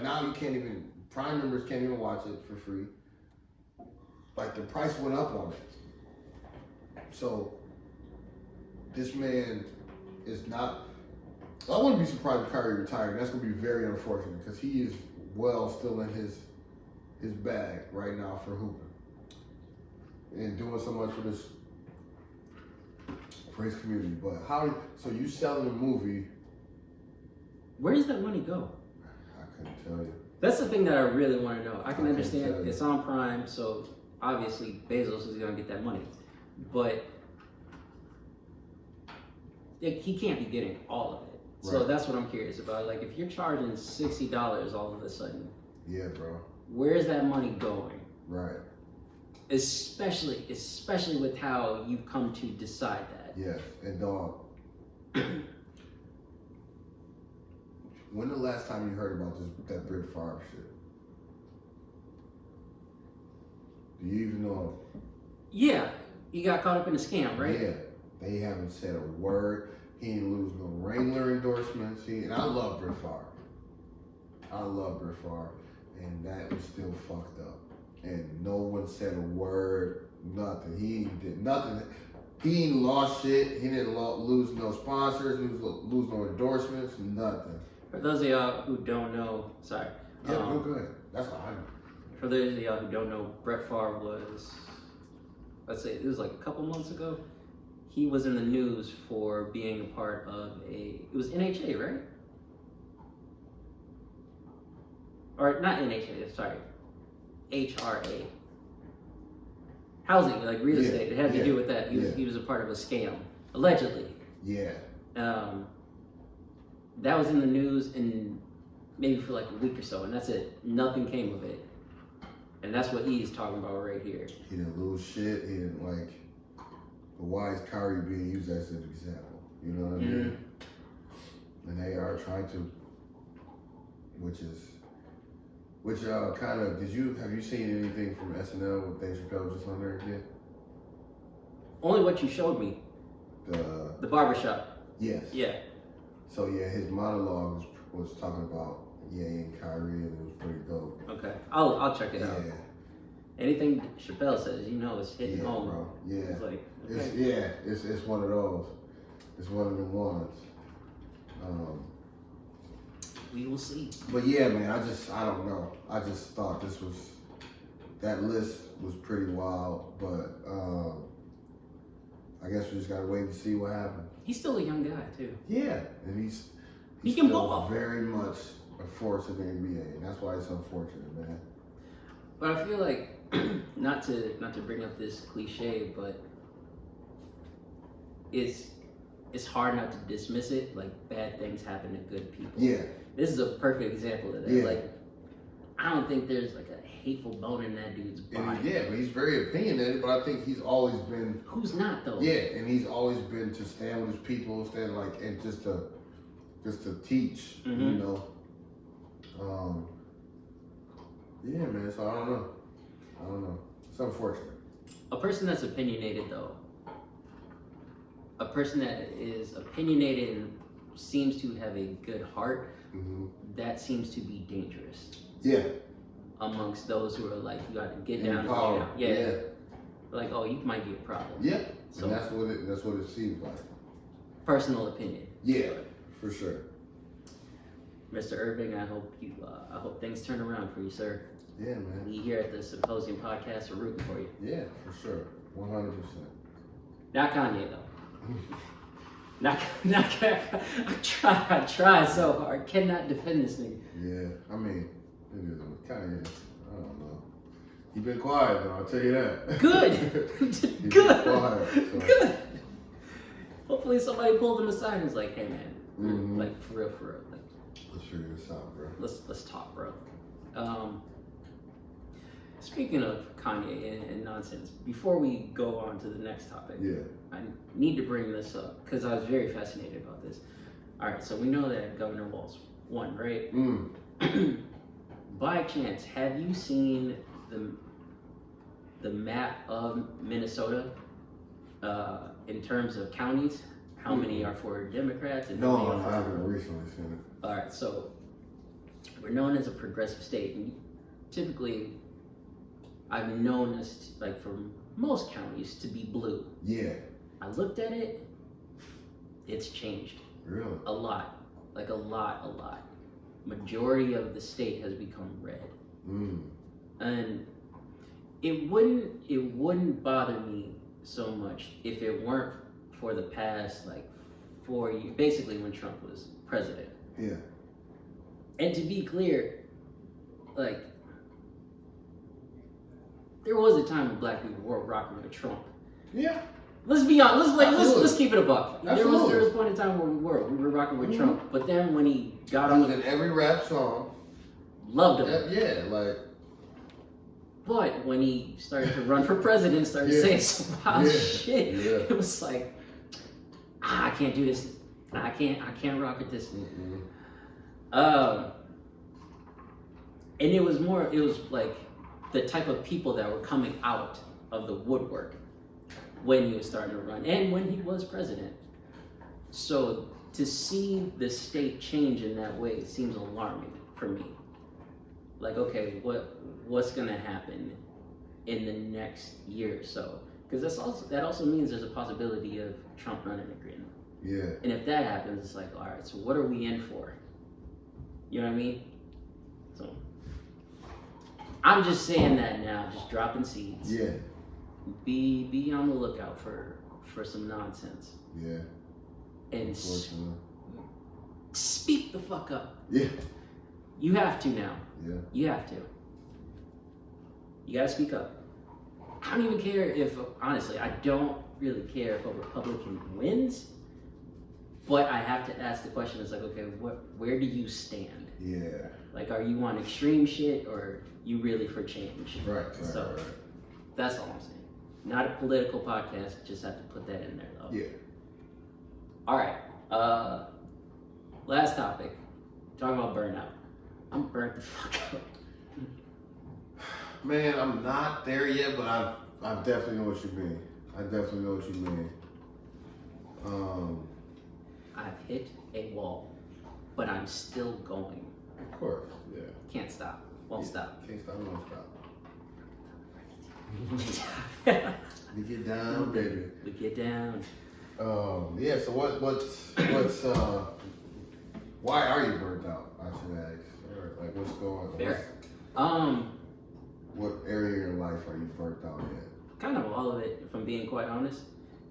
now you can't even, Prime members can't even watch it for free. Like the price went up on it. So this man is not, I wouldn't be surprised if Kyrie retired. That's going to be very unfortunate because he is still in his bag right now for hooping. And doing so much for his community. But so you selling a movie. Where does that money go? I couldn't tell you. That's the thing that I really want to know. I can understand it's on Prime, so obviously Bezos is going to get that money. But he can't be getting all of it. Right. So that's what I'm curious about. Like, if you're charging $60 all of a sudden. Yeah, bro. Where's that money going? Right. Especially with how you come to decide that. Yes, and dog. When the last time you heard about that Brett Favre shit? Do you even know? Yeah, he got caught up in a scam, right? Yeah, they haven't said a word. He didn't lose no Wrangler endorsements. And I love Brett Favre. And that was still fucked up. And no one said a word, nothing. He did nothing. He ain't lost shit. He didn't lose no sponsors, lose no endorsements, nothing. For those of y'all who don't know, sorry. Yeah, no good. That's what I know. For those of y'all who don't know, Brett Favre was, let's say, it was like a couple months ago. He was in the news for being a part of it was NHA, right? Or not NHA, sorry. HRA. Housing, like real estate. It had to do with that. He was a part of a scam, allegedly. Yeah. That was in the news and maybe for like a week or so, and that's it. Nothing came of it. And that's what he's talking about right here. He didn't lose shit. He didn't but why is Kyrie being used as an example? You know what I mean? And they are trying to, which kind of, have you seen anything from SNL with Dave Chappelle just on there again? Only what you showed me. The barbershop. Yes. Yeah. So his monologue was talking about Ye and Kyrie, and it was pretty dope. Okay, I'll check it out. Anything Chappelle says, it's hitting home. Bro. Yeah. It's like, it's one of those. It's one of the ones. We will see. But yeah, man, I don't know. I just thought that list was pretty wild, but I guess we just gotta wait and see what happens. He's still a young guy too. Yeah, and he can ball. Very much a force in the NBA, and that's why it's unfortunate, man. But I feel like not to bring up this cliche, but it's hard not to dismiss it. Like bad things happen to good people. Yeah. This is a perfect example of that. Yeah. Like I don't think there's like a hateful bone in that dude's body. But he's very opinionated. But I think he's always been. Who's not though? Yeah, and he's always been to stand with his people, and just to teach, Yeah, man. So I don't know. It's unfortunate. A person that's opinionated though. A person that is opinionated and seems to have a good heart. That seems to be dangerous. Yeah. Amongst those who are like, you got to get down. Power. Yeah. Like, oh, you might be a problem. Yeah. So and that's what it seems like. Personal opinion. Yeah, for sure. Mr. Irving, I hope things turn around for you, sir. Yeah, man. We here at the Symposium podcast are rooting for you. Yeah, for sure. 100%. Not Kanye though. not I try so hard. Cannot defend this nigga. Yeah, I mean, Kanye, I don't know. He been quiet though, I'll tell you that. Good. He Good. been quiet, so. Good. Hopefully somebody pulled him aside and was like, hey man, Mm-hmm. like for real. Like, let's figure this out, bro. let's talk, bro. Speaking of Kanye and nonsense, before we go on to the next topic, Yeah. I need to bring this up because I was very fascinated about this. All right, so we know that Governor Walz won, right? By chance, have you seen the map of Minnesota in terms of counties? How many are for Democrats and how many No, are for I haven't recently seen it. All right, so we're known as a progressive state, and typically I've known us, like for most counties, to be blue. Yeah. I looked at it, it's changed Really? a lot, like a lot. Majority of the state has become red. And it wouldn't bother me so much if it weren't for the past like 4 years, basically when Trump was president. Yeah. And to be clear, like, there was a time when black people were rocking with Trump. Yeah. Let's be honest. Let's keep it a buck. There was Absolutely. a point in time where we were rocking with Trump. But then when he got He on, was in every rap song. loved him. Yeah, like. But when he started to run for president, started saying some wild shit, it was like, I can't do this. I can't rock with this. And it was like the type of people that were coming out of the woodwork when he was starting to run and when he was president. So to see the state change in that way seems alarming for me. Like, okay, what's gonna happen in the next year or so? Because that also means there's a possibility of Trump running again. Yeah. And if that happens, it's like, all right, so what are we in for? You know what I mean? So I'm just saying that now, just dropping seeds. Yeah. Be on the lookout for some nonsense. Yeah. And speak the fuck up. Yeah. You have to now. Yeah. You have to. You gotta speak up. I don't even care if, honestly, I don't really care if a Republican wins, but I have to ask the question, it's like, okay, where do you stand? Yeah. Like, are you on extreme shit or you really for change? Right. So that's all I'm saying. Not a political podcast, just have to put that in there though. Yeah. All right. Last topic. Talking about burnout. I'm burnt the fuck out. Man, I'm not there yet, but I definitely know what you mean. I've hit a wall, but I'm still going. Of course, yeah. Can't stop. Won't stop. Can't stop, won't stop. We get down, baby. We get down. Yeah, so what's why are you burnt out? I should ask. Or, like, what's going on? Fair. What area of your life are you burnt out in? Kind of all of it, if I'm being quite honest.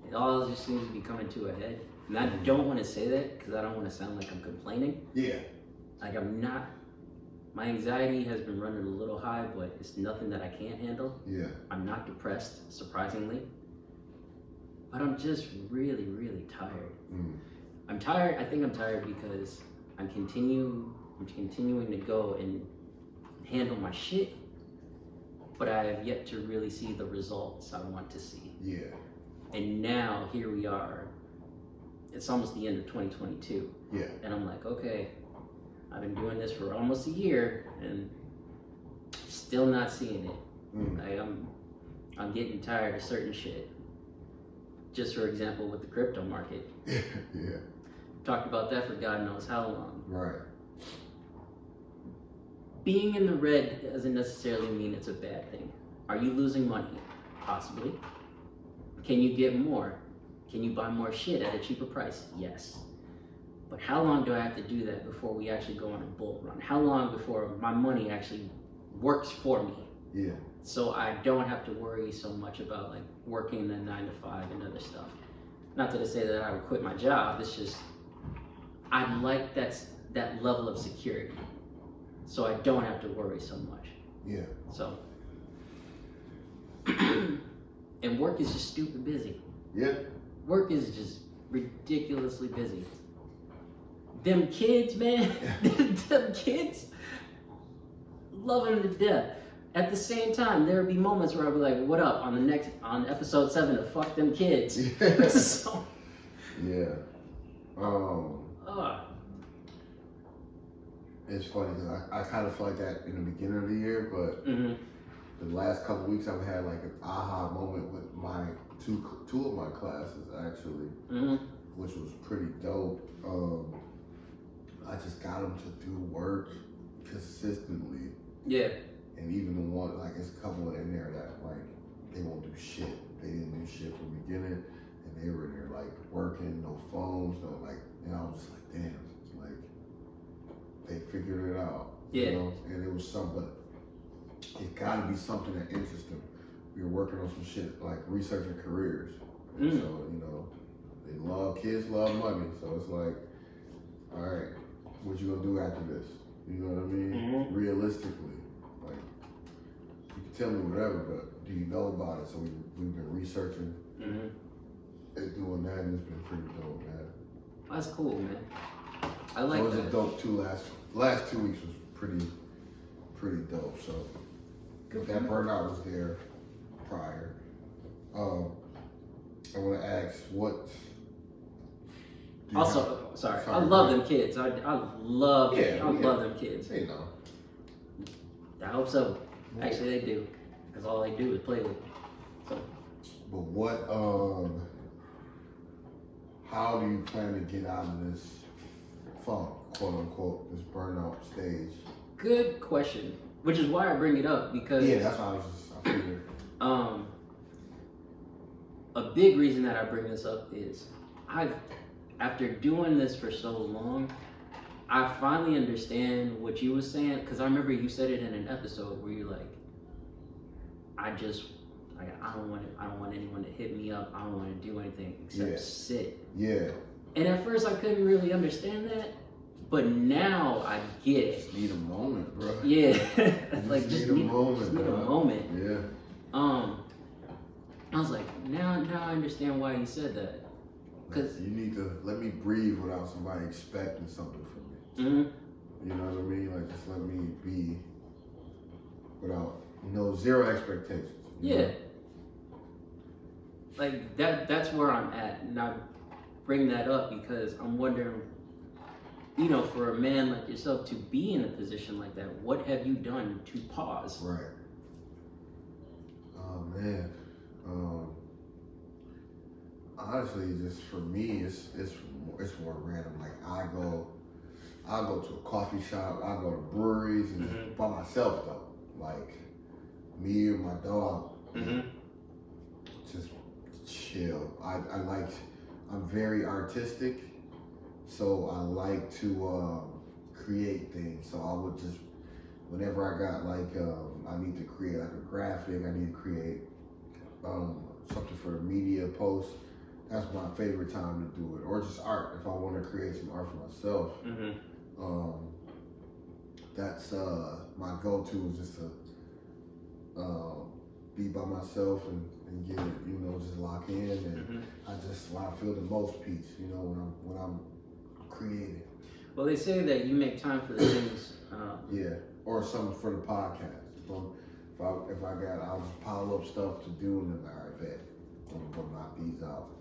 It all just seems to be coming to a head. And I don't want to say that because I don't want to sound like I'm complaining. Yeah. Like I'm not. My anxiety has been running a little high, but it's nothing that I can't handle. Yeah. I'm not depressed, surprisingly. But I'm just really, really tired. I'm tired. I think I'm tired because I'm continuing to go and handle my shit, but I have yet to really see the results I want to see. Yeah. And now here we are. It's almost the end of 2022. Yeah. And I'm like, okay, I've been doing this for almost a year and still not seeing it. Like I'm getting tired of certain shit. Just for example, with the crypto market. Yeah. Talked about that for God knows how long. Right. Being in the red doesn't necessarily mean it's a bad thing. Are you losing money? Possibly. Can you get more? Can you buy more shit at a cheaper price? Yes. But how long do I have to do that before we actually go on a bull run? How long before my money actually works for me? Yeah. So I don't have to worry so much about like working the 9 to 5 and other stuff. Not to say that I would quit my job. It's just I like that level of security, so I don't have to worry so much. Yeah. So, and work is just stupid busy. Yeah. Work is just ridiculously busy. Them kids, man, them kids, love them to death. At the same time, there would be moments where I'd be like, "What up?" on episode 7 of "Fuck Them Kids." Yeah. So, yeah. It's funny because I kind of feel like that in the beginning of the year, but the last couple of weeks I've had like an aha moment with my two of my classes actually, which was pretty dope. I just got them to do work consistently. Yeah. And even the one, like, it's a couple in there that, like, they won't do shit. They didn't do shit from the beginning, and they were in there, like, working, no phones, no, like, and I was just like, damn, it's like, they figured it out. Yeah. You know? And it was something, it gotta be something that interests them. We were working on some shit, like, researching careers. So, you know, kids love money, so it's like, all right, what you gonna do after this? You know what I mean? Realistically. You can tell me whatever, but do you know about it? So we've been researching and doing that, and it's been pretty dope, man. That's cool, man. I like that. So it was a dope last 2 weeks was pretty dope. So if that burnout was there prior, I want to ask what. Also, sorry, I love them kids. I love them kids. They know. I hope so. Actually, they do, because all they do is play with. So. But what? How do you plan to get out of this funk, quote unquote, this burnout stage? Good question. Which is why I bring it up, because that's why I figured. A big reason that I bring this up is after doing this for so long, I finally understand what you were saying, because I remember you said it in an episode where you're like, I don't want anyone to hit me up. I don't want to do anything except sit. Yeah. And at first I couldn't really understand that, but now I get it. Just need a moment, bro. Yeah. Just need a moment. Yeah. I was like, now I understand why you said that. Cause you need to let me breathe without somebody expecting something from me. You know what I mean? Like, just let me be without, zero expectations. Yeah. Know? Like that's where I'm at. And I bring that up because I'm wondering, for a man like yourself to be in a position like that, what have you done to pause? Right. Oh man. Honestly, just for me, it's more random. Like I'll go to a coffee shop, I'll go to breweries, and just by myself though. Like me and my dog, just chill. I'm very artistic, so I like to create things. So I would just, whenever I got I need to create like a graphic, I need to create something for a media post. That's my favorite time to do it, or just art. If I want to create some art for myself, that's my go-to, is just to be by myself and get it, just lock in, and when I feel the most peace, when I'm creating. Well, they say that you make time for the things. Or something for the podcast. If I'll just pile up stuff to do, and then I bet I'm gonna knock these out.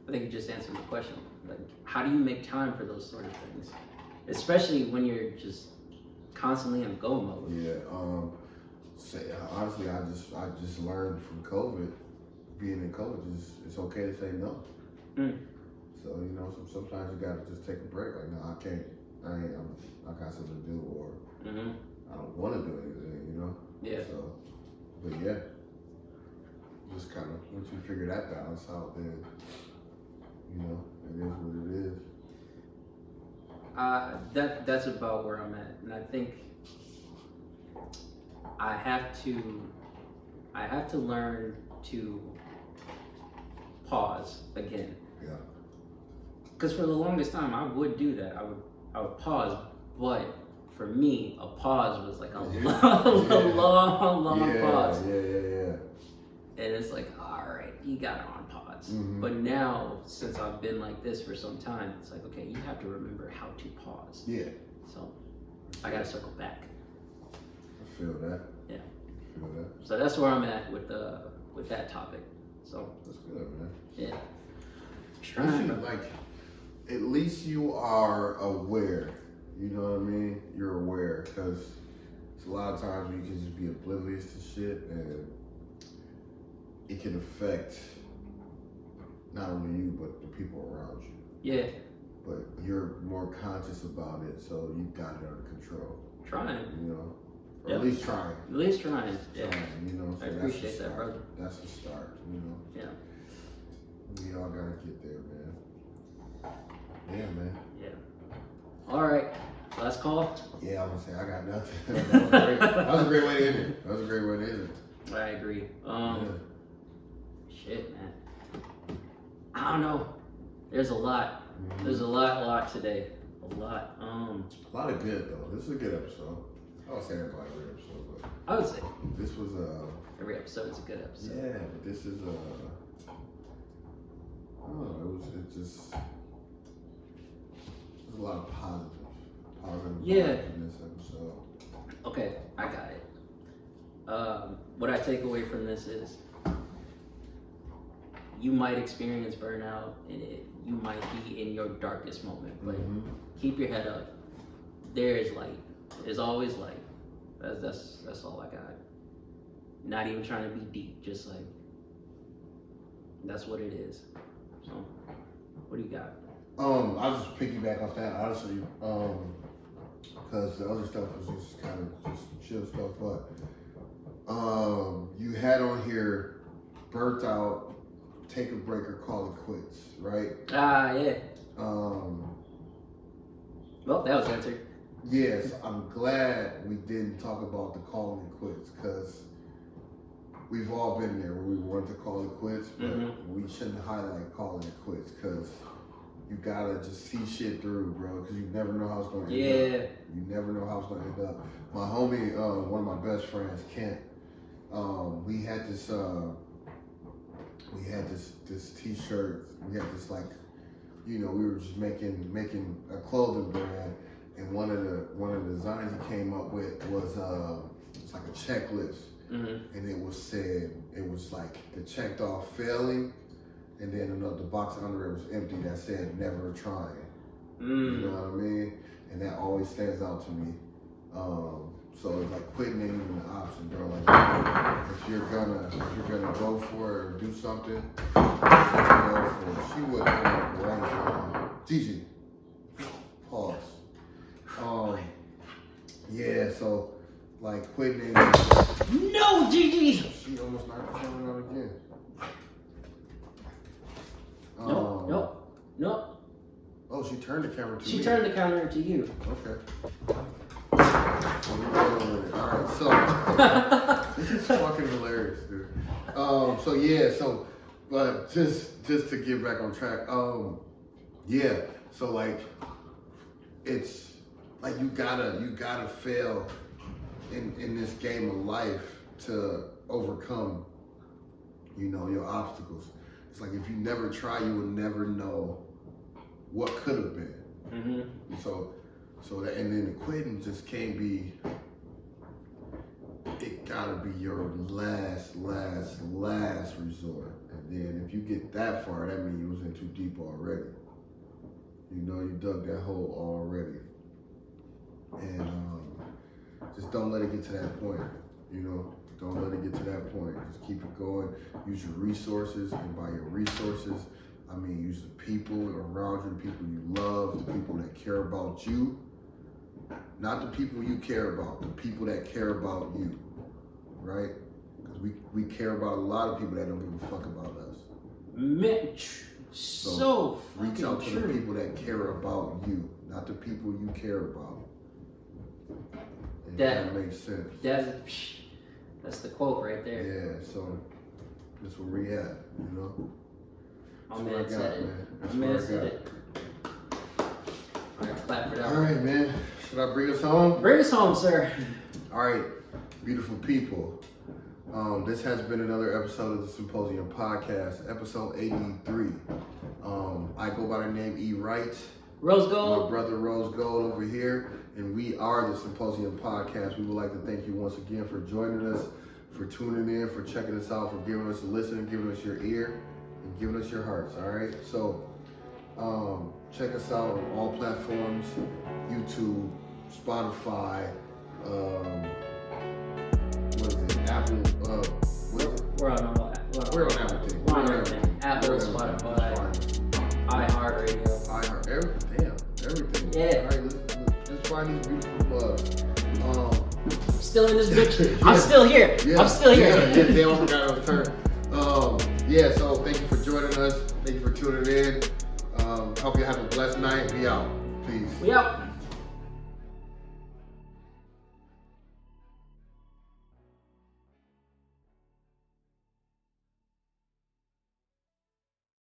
I think you just answered my question. Like, how do you make time for those sort of things, especially when you're just constantly in go mode? Honestly, I just learned from COVID, being in college, it's okay to say no. So sometimes you gotta just take a break. Like, no, I can't. I got something to do, or I don't want to do anything. Yeah. So, but yeah. Just kind of, once you figure that balance out, then, it is what it is. That's about where I'm at, and I think I have to learn to pause again. Yeah. Because for the longest time, I would do that. I would pause, but for me, a pause was like a long pause. Yeah. And it's like, all right, you got it on pause. Mm-hmm. But now, since I've been like this for some time, it's like, okay, you have to remember how to pause. Yeah. So I gotta circle back. I feel that. Yeah. I feel that. So that's where I'm at with that topic. So that's good, man. Yeah. At least you are aware. You know what I mean? You're aware, because a lot of times you can just be oblivious to shit, and it can affect not only you but the people around you. Yeah. But you're more conscious about it, so you got it under control. Trying. You know? Or Yep. at least trying. At least trying. Yeah. You know? So I appreciate that, brother. That's the start, you know? Yeah. We all gotta get there, man. Yeah, man. Yeah. All right. Last call. Yeah, I'm gonna say I got nothing. That was a great way to end it. I agree. Yeah. Shit, man. I don't know. There's a lot. Mm-hmm. There's a lot today. A lot. A lot of good though. This is a good episode. I would say everybody a good episode, but I would say this was every episode is a good episode. yeah, but this is I don't know, there's a lot of positive vibes in this episode. Okay, I got it. What I take away from this is you might experience burnout and you might be in your darkest moment, but keep your head up. There is light. There's always light. That's all I got. Not even trying to be deep, just like that's what it is. So, what do you got? I'll just piggyback off that, honestly, because the other stuff was just kind of just chill stuff, but you had on here, burnt out, take a break or call it quits, right? Yeah. Well, that was answered. Yes, I'm glad we didn't talk about the calling it quits, because we've all been there where we want to call it quits, but we shouldn't highlight calling it quits, because you gotta just see shit through, bro, because you never know how it's gonna end up. You never know how it's gonna end up. My homie, one of my best friends, Kent, we had this t-shirt, we had this, like, you know, we were just making a clothing brand, and one of the designs he came up with was it's like a checklist, and it was like the checked off failing, and then the box under it was empty that said never trying. You know what I mean? And that always stands out to me. So it's like quitting ain't even an option, bro. Like if you're gonna go for it or do something, just go for it. She would right. Gigi. Pause. Yeah, so like quitting ain't No, Gigi! She almost knocked the camera out again. No. Oh, she turned the camera to me. She turned the camera to you. Okay. Alright, so this is fucking hilarious, dude. But just to get back on track, so like it's like you gotta fail in this game of life to overcome, you know, your obstacles. It's like if you never try, you will never know what could have been. So that, and then the quitting just can't be. It gotta be your last resort. And then if you get that far, that means you was in too deep already. You know, you dug that hole already. And just don't let it get to that point. You know, don't let it get to that point. Just keep it going. Use your resources, and by your resources, I mean use the people around you, the people you love, the people that care about you. Not the people you care about, the people that care about you, right? Because we care about a lot of people that don't give a fuck about us. So reach out to the people that care about you. not the people you care about. If That- that makes sense. That's the quote right there. Yeah, so that's where we at, you know? My That's man what I said got, it. man. That's My man what I said got. it. All right, clap it up. All right, man. Should I bring us home? Bring us home, sir. All right, beautiful people. This has been another episode of the Symposium Podcast, episode 83. I go by the name E. Wright. Rose My Gold. brother Rose Gold over here, and we are the Symposium Podcast. We would like to thank you once again for joining us, for tuning in, for checking us out, for giving us a listen, giving us your ear, and giving us your hearts. All right, so check us out on all platforms: YouTube, Spotify, what is it? Apple. What is it? We're on all. We're on everything. We're on everything. Apple, We're on everything. Spotify, iHeartRadio. Everything. Yeah. All right, let's find these beautiful bugs. Still in this bitch. I'm still here. Yeah, I'm still here. Yeah, they all forgot our turn. So thank you for joining us. Thank you for tuning in. Hope you have a blessed night. Be out. Peace. We out.